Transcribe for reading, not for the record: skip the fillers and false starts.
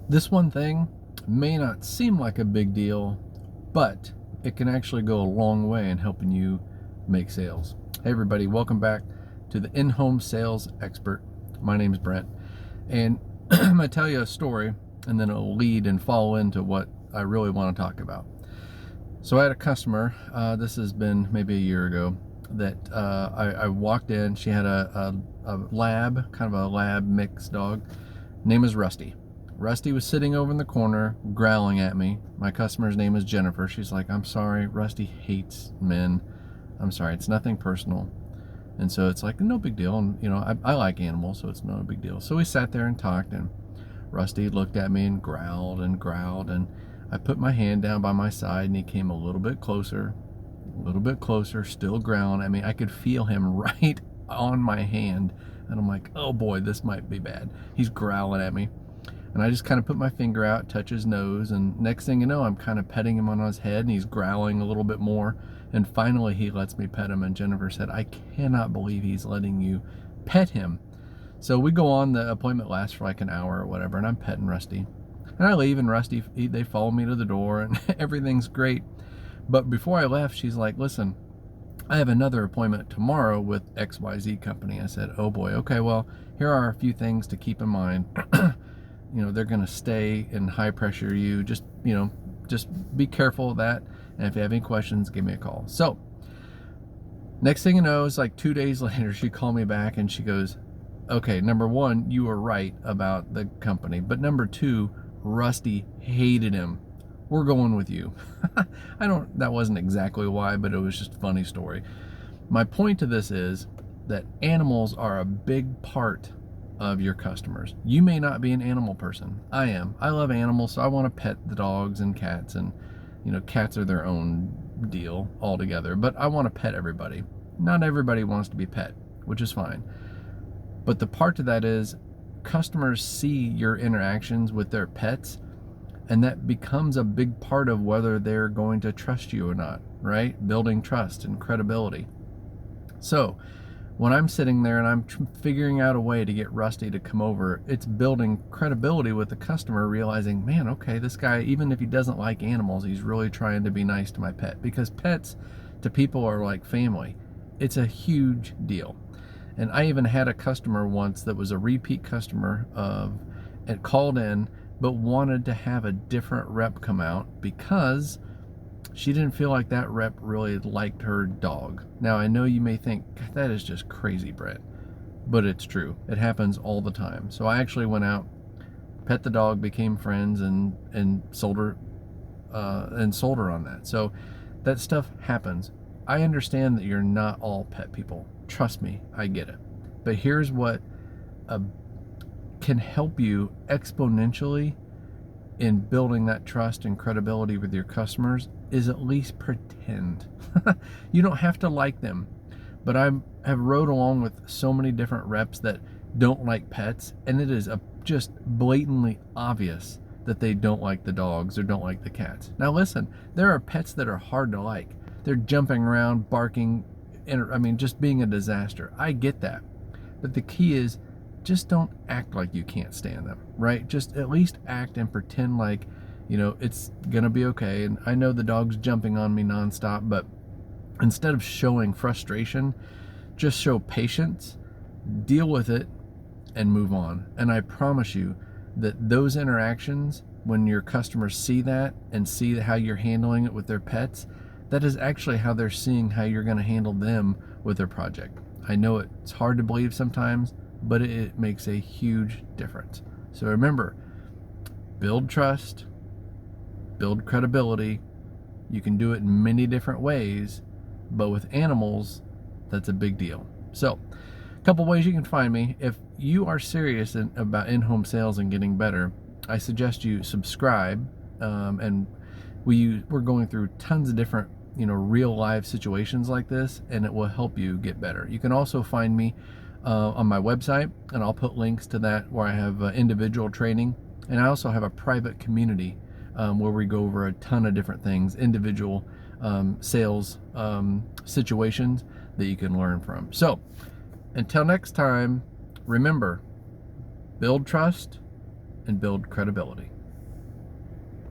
This one thing may not seem like a big deal, but it can actually go a long way in helping you make sales. Hey everybody, welcome back to the In-Home Sales Expert. My name is Brent, and I'm going to tell you a story, and then it'll lead and follow into what I really want to talk about. So I had a customer, this has been maybe a year ago, that I walked in. She had a lab, kind of a lab mix dog. Name is Rusty. Rusty was sitting over in the corner growling at me. My customer's name is Jennifer. She's like, I'm sorry, Rusty hates men. I'm sorry, it's nothing personal. And so it's like, no big deal. And you know, I like animals, so it's no big deal. So we sat there and talked, and Rusty looked at me and growled and growled, and I put my hand down by my side, and he came a little bit closer, still growling at me. I could feel him right on my hand, and I'm like, oh boy, this might be bad. He's growling at me. And I just kind of put my finger out, touch his nose, and next thing you know, I'm kind of petting him on his head, and he's growling a little bit more. And finally, he lets me pet him, and Jennifer said, I cannot believe he's letting you pet him. So we go on, the appointment lasts for like an hour or whatever, and I'm petting Rusty. And I leave, and Rusty, they follow me to the door, and everything's great. But before I left, she's like, listen, I have another appointment tomorrow with XYZ company. I said, oh boy, okay, well, here are a few things to keep in mind. You know, they're going to stay and high pressure you. Just be careful of that. And if you have any questions, give me a call. So next thing you know, it's like 2 days later, she called me back and she goes, okay, number one, you were right about the company. But number two, Rusty hated him. We're going with you. That wasn't exactly why, but it was just a funny story. My point to this is that animals are a big part of your customers. You may not be an animal person. I am. I love animals, so I want to pet the dogs and cats, and you know, cats are their own deal altogether, but I want to pet everybody. Not everybody wants to be pet, which is fine. But the part to that is customers see your interactions with their pets, and that becomes a big part of whether they're going to trust you or not, right? Building trust and credibility. So when I'm sitting there and I'm figuring out a way to get Rusty to come over, it's building credibility with the customer, realizing, man, okay, this guy, even if he doesn't like animals, he's really trying to be nice to my pet. Because pets to people are like family. It's a huge deal. And I even had a customer once that was a repeat customer and called in, but wanted to have a different rep come out because she didn't feel like that rep really liked her dog. Now, I know you may think, that is just crazy, Brett, but it's true. It happens all the time. So I actually went out, pet the dog, became friends, and sold her on that. So that stuff happens. I understand that you're not all pet people. Trust me, I get it. But here's what can help you exponentially in building that trust and credibility with your customers is at least pretend. You don't have to like them, but I have rode along with so many different reps that don't like pets, and it is just blatantly obvious that they don't like the dogs or don't like the cats. Now listen, there are pets that are hard to like. They're jumping around, barking, just being a disaster. I get that. But the key is, just don't act like you can't stand them, right? Just at least act and pretend like, you know, it's gonna be okay. And I know the dog's jumping on me nonstop, but instead of showing frustration, just show patience, deal with it, and move on. And I promise you that those interactions, when your customers see that and see how you're handling it with their pets, that is actually how they're seeing how you're gonna handle them with their project. I know it's hard to believe sometimes, but it makes a huge difference. So remember, build trust, build credibility. You can do it in many different ways, but with animals, that's a big deal. So a couple ways you can find me. If you are serious about in-home sales and getting better, I suggest you subscribe. And we're going through tons of different real life situations like this, and it will help you get better. You can also find me on my website, and I'll put links to that where I have individual training, and I also have a private community where we go over a ton of different things, individual sales situations that you can learn from. So until next time, remember, build trust and build credibility.